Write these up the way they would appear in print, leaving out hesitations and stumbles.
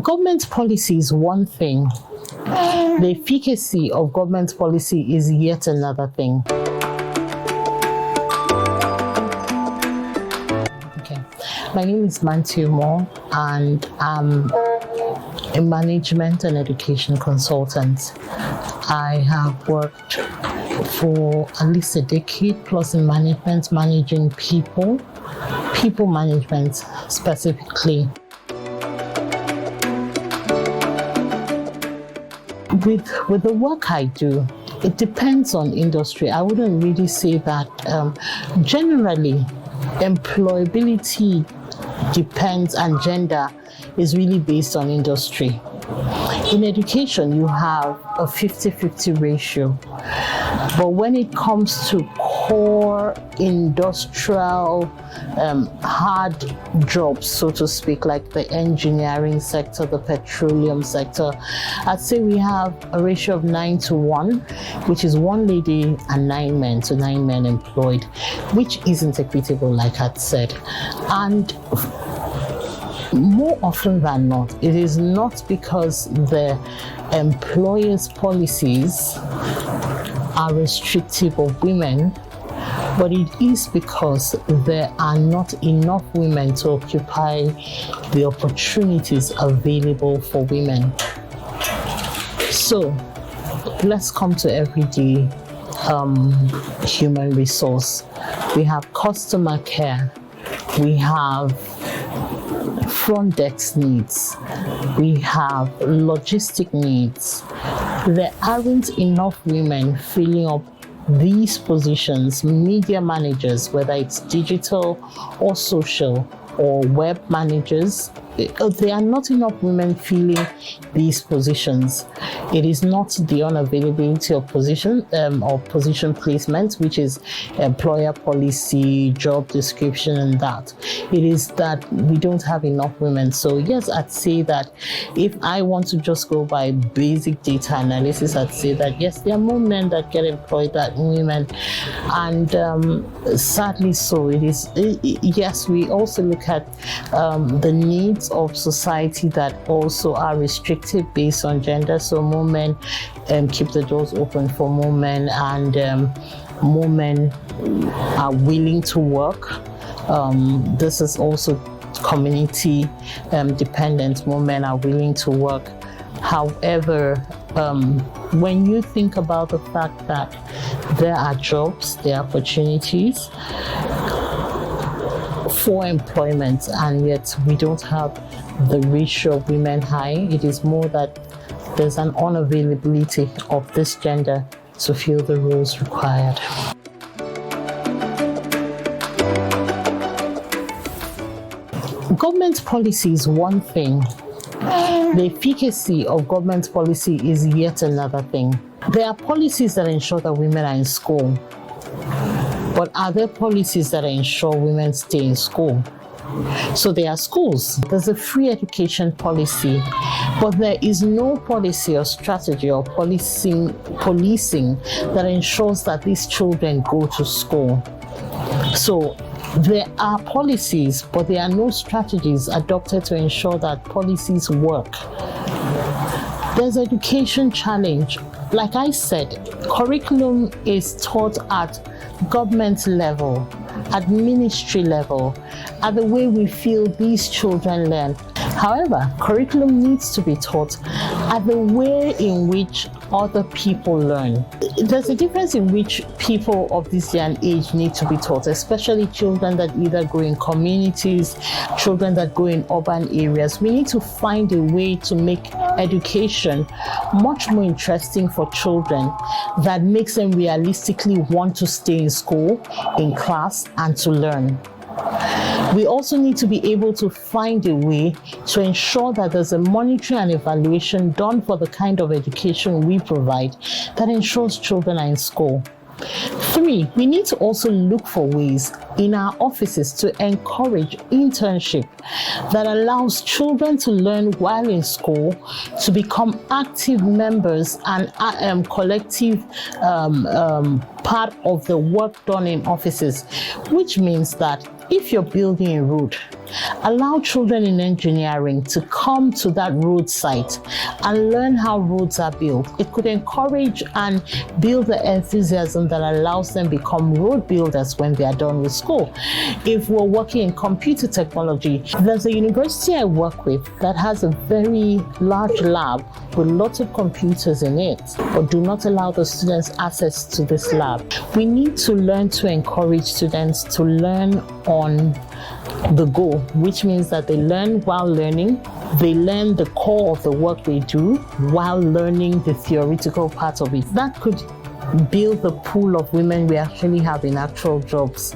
Government policy is one thing. The efficacy of government policy is yet another thing. Okay, my name is Mmanti Umoh, and I'm a management and education consultant. I have worked for at least a decade plus in management, managing people management specifically. With the work I do, it depends on industry. I wouldn't really say that. Generally, employability depends, and gender is really based on industry. In education, you have a 50-50 ratio. But when it comes to core industrial, hard jobs, so to speak, like the engineering sector, the petroleum sector, I'd say we have a ratio of 9-1, which is 1 lady and 9 men, so 9 men employed, which isn't equitable, like I'd said. And more often than not, it is not because the employer's policies are restrictive of women, but it is because there are not enough women to occupy the opportunities available for women. So let's come to everyday human resource. We have customer care, we have front desk needs, we have logistic needs. There aren't enough women filling up these positions, media managers, whether it's digital or social or web managers. There are not enough women filling these positions. It is not the unavailability of position or position placement, which is employer policy, job description, and that. It is that we don't have enough women. So yes, I'd say that if I want to just go by basic data analysis, I'd say that yes, there are more men that get employed than women, and sadly so. It is. Yes, we also look at the needs of society that also are restricted based on gender. So more men keep the doors open for more men, and more men are willing to work. This is also community dependent. More men are willing to work. However, when you think about the fact that there are jobs, there are opportunities for employment, and yet we don't have the ratio of women high, it is more that there's an unavailability of this gender to fill the roles required. Government policy is one thing. The efficacy of government policy is yet another thing. There are policies that ensure that women are in school, but are there policies that ensure women stay in school? So there are schools. There's a free education policy, but there is no policy or strategy or policing that ensures that these children go to school. So there are policies, but there are no strategies adopted to ensure that policies work. There's education challenge. Like I said, curriculum is taught at government level, at ministry level, at the way we feel these children learn. However, curriculum needs to be taught at the way in which other people learn. There's a difference in which people of this day and age need to be taught, especially children that either grow in communities, children that go in urban areas. We need to find a way to make education much more interesting for children that makes them realistically want to stay in school, in class, and to learn. We also need to be able to find a way to ensure that there's a monitoring and evaluation done for the kind of education we provide that ensures children are in school. 3, we need to also look for ways in our offices to encourage internship that allows children to learn while in school, to become active members and collective part of the work done in offices, which means that if you're building a road, Allow children in engineering to come to that road site and learn how roads are built. It could encourage and build the enthusiasm that allows them become road builders when they are done with school. If we're working in computer technology, there's a university I work with that has a very large lab with lots of computers in it, but do not allow the students access to this lab. We need to learn to encourage students to learn on the go, which means that they learn while learning. They learn the core of the work they do while learning the theoretical part of it. That could build the pool of women we actually have in actual jobs.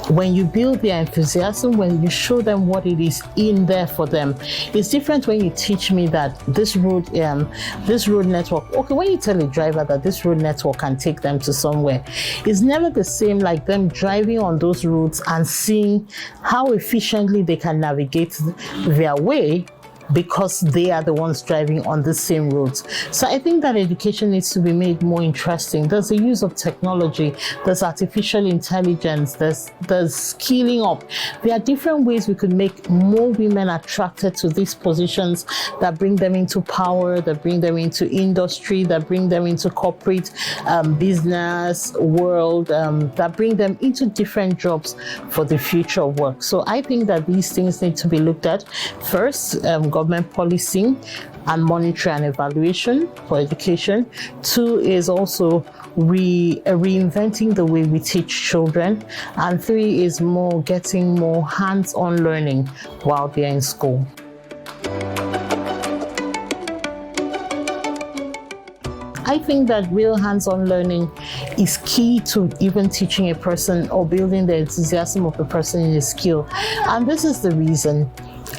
When you build their enthusiasm, when you show them what it is in there for them, it's different when you teach me that this road network, okay, when you tell a driver that this road network can take them to somewhere, it's never the same like them driving on those roads and seeing how efficiently they can navigate their way because they are the ones driving on the same roads. So I think that education needs to be made more interesting. There's the use of technology, there's artificial intelligence, there's skilling up. There are different ways we could make more women attracted to these positions that bring them into power, that bring them into industry, that bring them into corporate business world, that bring them into different jobs for the future of work. So I think that these things need to be looked at. First, government policy and monitoring and evaluation for education. 2 is also reinventing the way we teach children. And 3 is getting more hands-on learning while they're in school. I think that real hands-on learning is key to even teaching a person or building the enthusiasm of the person in a skill. And this is the reason.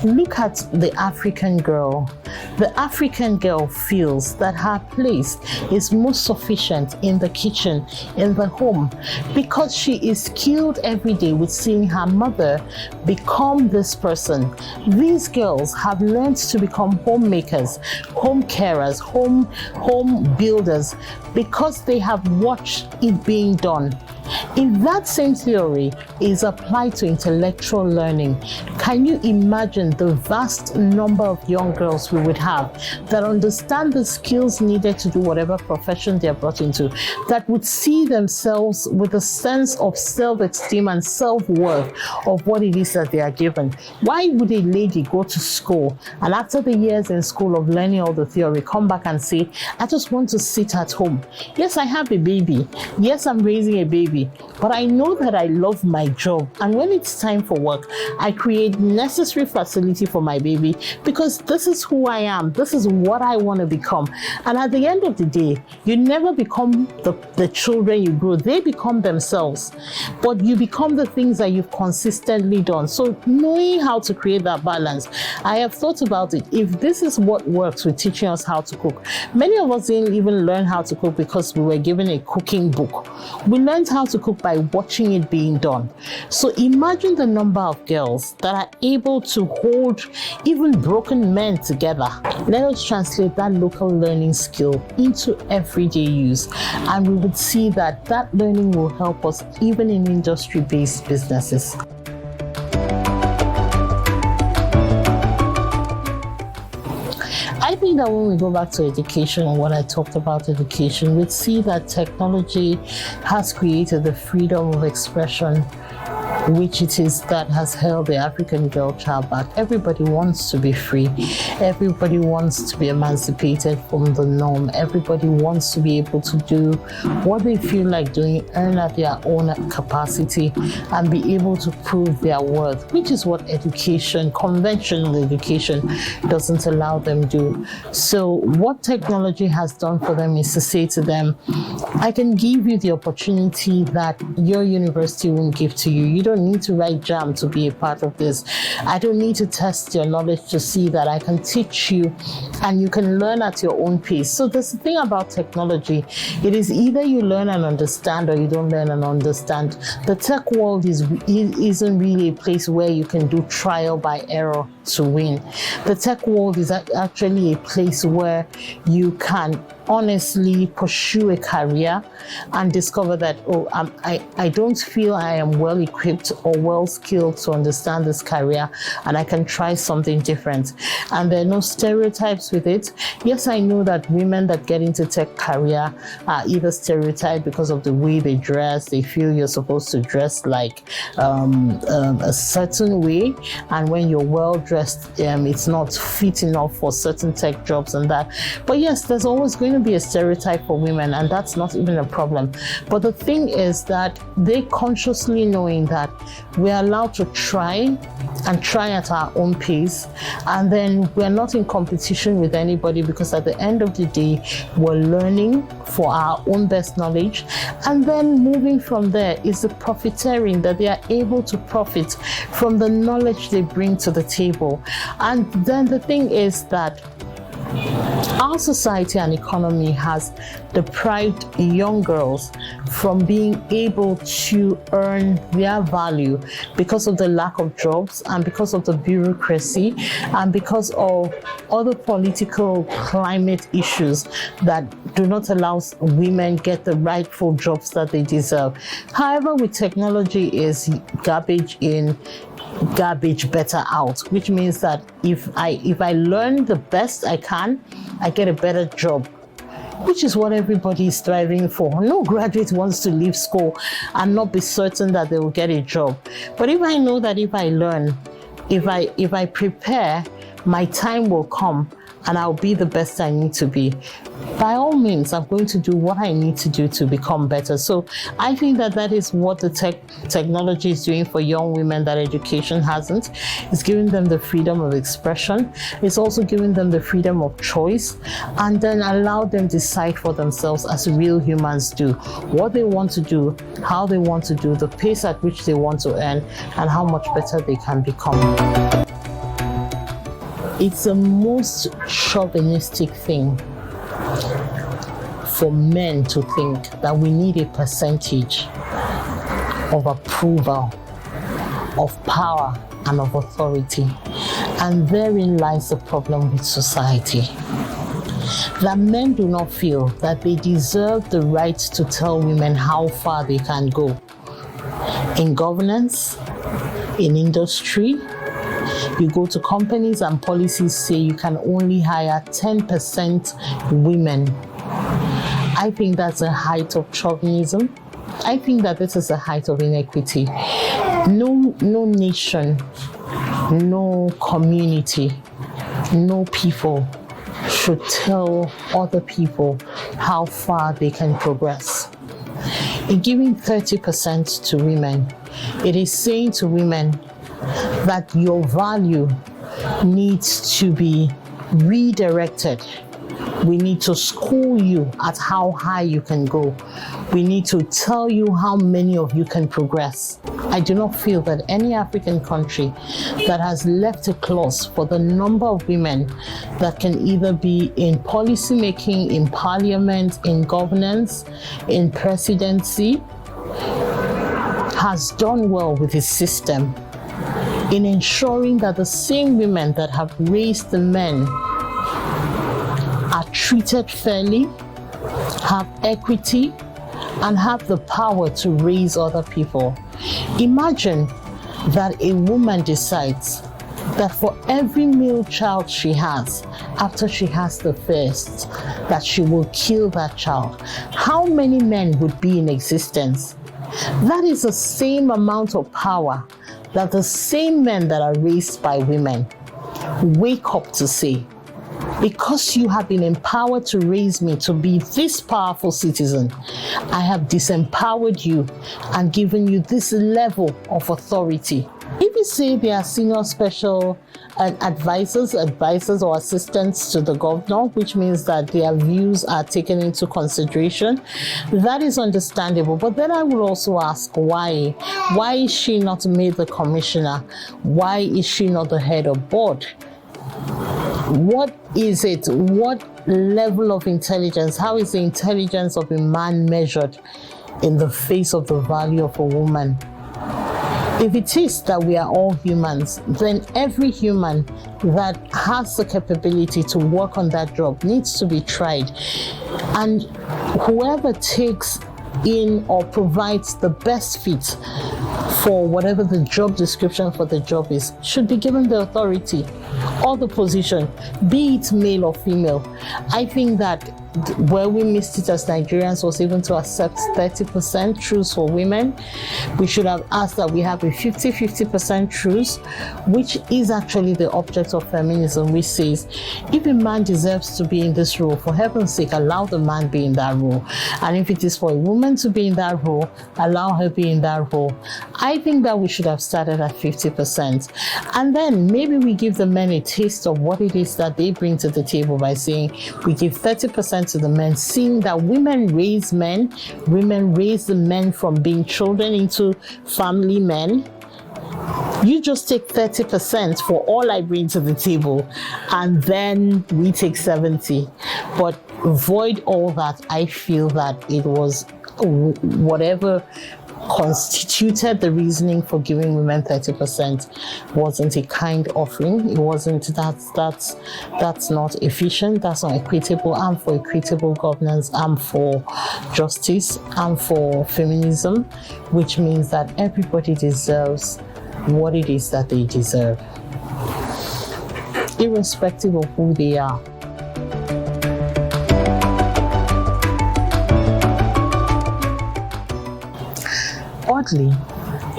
Look at the African girl. The African girl feels that her place is most sufficient in the kitchen, in the home, because she is skilled every day with seeing her mother become this person. These girls have learned to become homemakers, home carers, home builders, because they have watched it being done. If that same theory is applied to intellectual learning, can you imagine the vast number of young girls we would have that understand the skills needed to do whatever profession they're brought into, that would see themselves with a sense of self-esteem and self-worth of what it is that they are given? Why would a lady go to school and after the years in school of learning all the theory, come back and say, I just want to sit at home. Yes, I have a baby. Yes, I'm raising a baby. But I know that I love my job, and when it's time for work, I create necessary facility for my baby because this is who I am. This is what I want to become. And at the end of the day, you never become the children you grow. They become themselves, but you become the things that you've consistently done. So knowing how to create that balance, I have thought about it. If this is what works with teaching us how to cook, many of us didn't even learn how to cook because we were given a cooking book. We learned how to cook by watching it being done. So imagine the number of girls that are able to hold even broken men together. Let us translate that local learning skill into everyday use, and we would see that that learning will help us even in industry-based businesses. I think that when we go back to education and what I talked about education, we'd see that technology has created the freedom of expression, which it is that has held the African girl child back. Everybody wants to be free. Everybody wants to be emancipated from the norm. Everybody wants to be able to do what they feel like doing, earn at their own capacity, and be able to prove their worth, which is what education, conventional education, doesn't allow them do. So what technology has done for them is to say to them, I can give you the opportunity that your university won't give to you. You don't need to write JAM to be a part of this. I don't need to test your knowledge to see that. I can teach you and you can learn at your own pace. So there's the thing about technology. It is either you learn and understand or you don't learn and understand. The tech world isn't really a place where you can do trial by error to win. The tech world is actually a place where you can honestly pursue a career and discover that, I don't feel I am well equipped or well skilled to understand this career, and I can try something different. And there are no stereotypes with it. Yes, I know that women that get into tech career are either stereotyped because of the way they dress. They feel you're supposed to dress like a certain way, and when you're well dressed, it's not fit enough for certain tech jobs and that. But yes, there's always going to be a stereotype for women, and that's not even a problem. But the thing is that they consciously knowing that we're allowed to try at our own pace, and then we're not in competition with anybody, because at the end of the day, we're learning for our own best knowledge, and then moving from there is the profiteering, that they are able to profit from the knowledge they bring to the table. And then the thing is that our society and economy has deprived young girls from being able to earn their value because of the lack of jobs, and because of the bureaucracy, and because of other political climate issues that do not allow women get the rightful jobs that they deserve. However, with technology, is garbage in, garbage better out, which means that if I learn the best I can, I get a better job, which is what everybody is striving for. No graduate wants to leave school and not be certain that they will get a job. But if I know that if I learn, if I prepare, my time will come and I'll be the best I need to be, by all means, I'm going to do what I need to do to become better. So I think that is what the technology is doing for young women that education hasn't. It's giving them the freedom of expression. It's also giving them the freedom of choice, and then allow them decide for themselves as real humans do, what they want to do, how they want to do, the pace at which they want to earn, and how much better they can become. It's the most chauvinistic thing for men to think that we need a percentage of approval, of power, and of authority. And therein lies the problem with society. That men do not feel that they deserve the right to tell women how far they can go in governance, in industry. You go to companies and policies say you can only hire 10% women. I think that's a height of chauvinism. I think that this is a height of inequity. No nation, no community, no people should tell other people how far they can progress. In giving 30% to women, it is saying to women that your value needs to be redirected. We need to school you at how high you can go. We need to tell you how many of you can progress. I do not feel that any African country that has left a clause for the number of women that can either be in policy making, in parliament, in governance, in presidency, has done well with its system in ensuring that the same women that have raised the men are treated fairly, have equity, and have the power to raise other people. Imagine that a woman decides that for every male child she has, after she has the first, that she will kill that child. How many men would be in existence? That is the same amount of power that the same men that are raised by women wake up to say, because you have been empowered to raise me to be this powerful citizen, I have disempowered you and given you this level of authority. If you say they are senior special advisors or assistants to the governor, which means that their views are taken into consideration, that is understandable. But then I will also ask why? Why is she not made the commissioner? Why is she not the head of board? What is it? What level of intelligence? How is the intelligence of a man measured in the face of the value of a woman? If it is that we are all humans, then every human that has the capability to work on that job needs to be tried. And whoever takes in or provides the best fit for whatever the job description for the job is should be given the authority or the position, be it male or female. I think that where we missed it as Nigerians was even to accept 30% truths for women. We should have asked that we have a 50% truths, which is actually the object of feminism, which says if a man deserves to be in this role, for heaven's sake, allow the man be in that role. And if it is for a woman to be in that role, allow her be in that role. I think that we should have started at 50%. And then maybe we give the men a taste of what it is that they bring to the table by saying we give 30% to the men, seeing that women raise the men from being children into family men. You just take 30% for all I bring to the table, and then we take 70. But void all that, I feel that it was whatever constituted the reasoning for giving women 30% wasn't a kind offering. It wasn't, that's not efficient, that's not equitable. I'm for equitable governance, I'm for justice, I'm for feminism, which means that everybody deserves what it is that they deserve, irrespective of who they are. Oddly,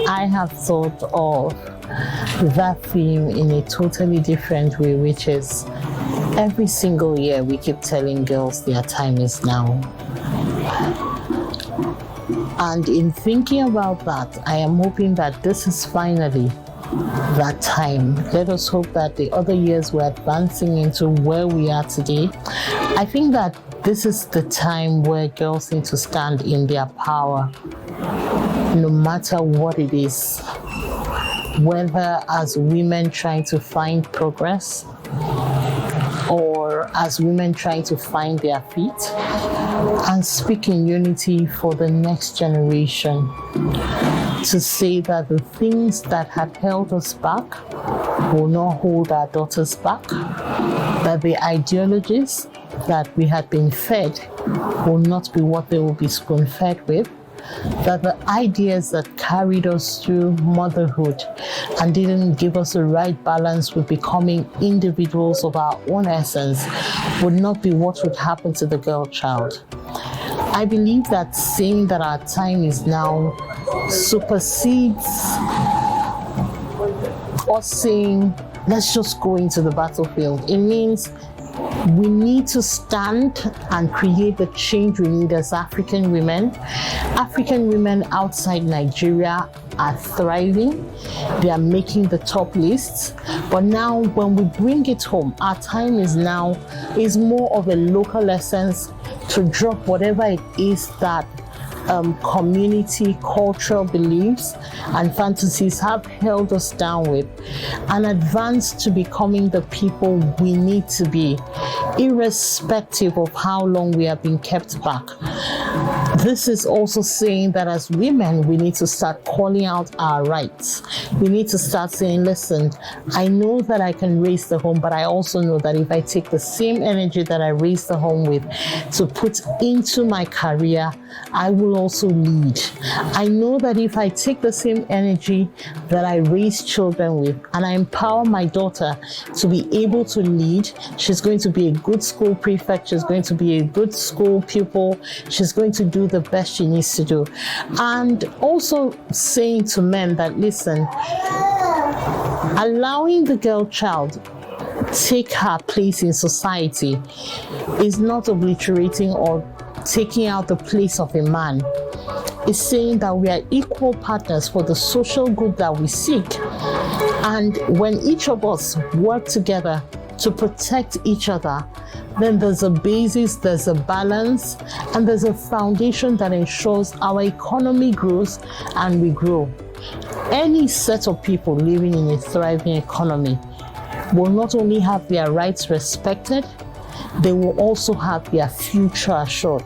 I have thought of that theme in a totally different way, which is every single year we keep telling girls their time is now. And in thinking about that, I am hoping that this is finally that time. Let us hope that the other years we're advancing into where we are today. I think that this is the time where girls need to stand in their power, no matter what it is, whether as women trying to find progress or as women trying to find their feet, and speak in unity for the next generation to say that the things that had held us back will not hold our daughters back, that the ideologies that we had been fed will not be what they will be spoon-fed with, that the ideas that carried us through motherhood and didn't give us the right balance with becoming individuals of our own essence would not be what would happen to the girl child. I believe that saying that our time is now supersedes us saying, let's just go into the battlefield. It means we need to stand and create the change we need as African women. African women outside Nigeria are thriving. They are making the top lists. But now when we bring it home, our time is now is more of a local essence to drop whatever it is that community, cultural beliefs and fantasies have held us down with, and advance to becoming the people we need to be, irrespective of how long we have been kept back. This is also saying that as women, we need to start calling out our rights. We need to start saying, listen, I know that I can raise the home, but I also know that if I take the same energy that I raised the home with to put into my career, I will also lead. I know that if I take the same energy that I raise children with and I empower my daughter to be able to lead, she's going to be a good school prefect, she's going to be a good school pupil, she's going to do the best she needs to do. And also saying to men that, listen, allowing the girl child take her place in society is not obliterating or taking out the place of a man. It's saying that we are equal partners for the social good that we seek. And when each of us work together to protect each other, then there's a basis, there's a balance, and there's a foundation that ensures our economy grows and we grow. Any set of people living in a thriving economy will not only have their rights respected, they will also have their future assured.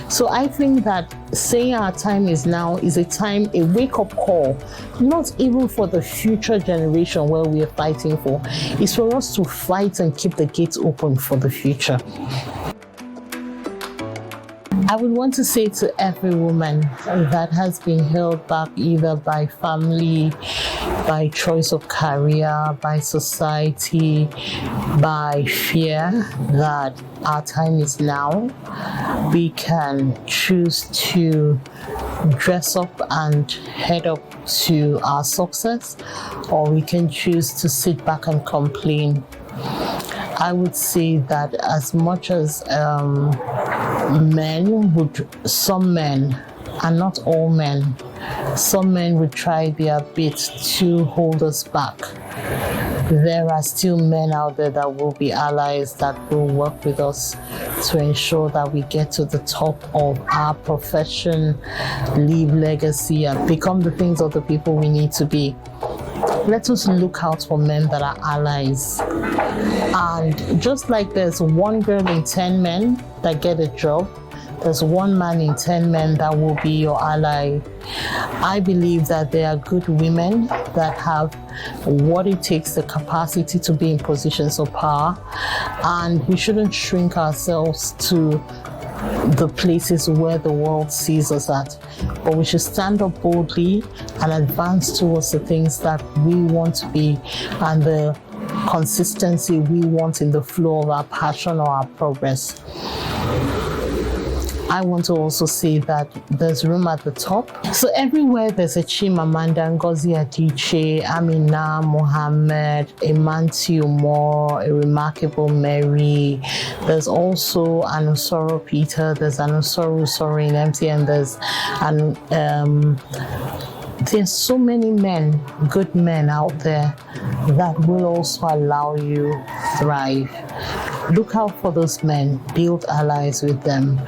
So I think that saying our time is now is a time, a wake-up call, not even for the future generation where we are fighting for. It's for us to fight and keep the gates open for the future. I would want to say to every woman that has been held back either by family, by choice of career, by society, by fear, that our time is now. We can choose to dress up and head up to our success, or we can choose to sit back and complain. I would say that as much as some men, and not all men, some men would try their best to hold us back. There are still men out there that will be allies, that will work with us to ensure that we get to the top of our profession, leave legacy, and become the things of the people we need to be. Let us look out for men that are allies. And just like there's one girl in 10 men that get a job, there's one man in 10 men that will be your ally. I believe that there are good women that have what it takes, the capacity to be in positions of power, and we shouldn't shrink ourselves to the places where the world sees us at, but we should stand up boldly and advance towards the things that we want to be and the consistency we want in the flow of our passion or our progress. I want to also say that there's room at the top. So everywhere there's a Chimamanda Ngozi Adichie, Amina Mohammed, a Mmanti Umoh, a remarkable Mary. There's also Anusoro Peter, there's Anusoro Usoro in MTN, there's so many men, good men out there that will also allow you thrive. Look out for those men, build allies with them.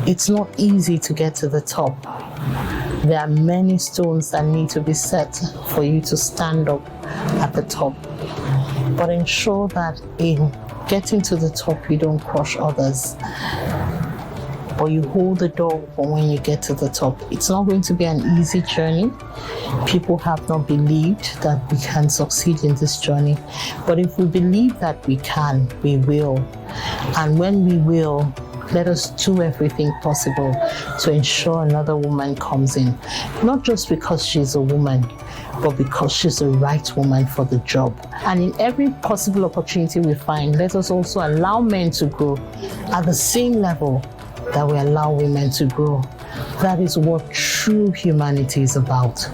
It's not easy to get to the top. There are many stones that need to be set for you to stand up at the top. But ensure that in getting to the top, you don't crush others, but you hold the door open when you get to the top. It's not going to be an easy journey. People have not believed that we can succeed in this journey. But if we believe that we can, we will. And when we will, let us do everything possible to ensure another woman comes in. Not just because she's a woman, but because she's the right woman for the job. And in every possible opportunity we find, let us also allow men to grow at the same level that we allow women to grow. That is what true humanity is about.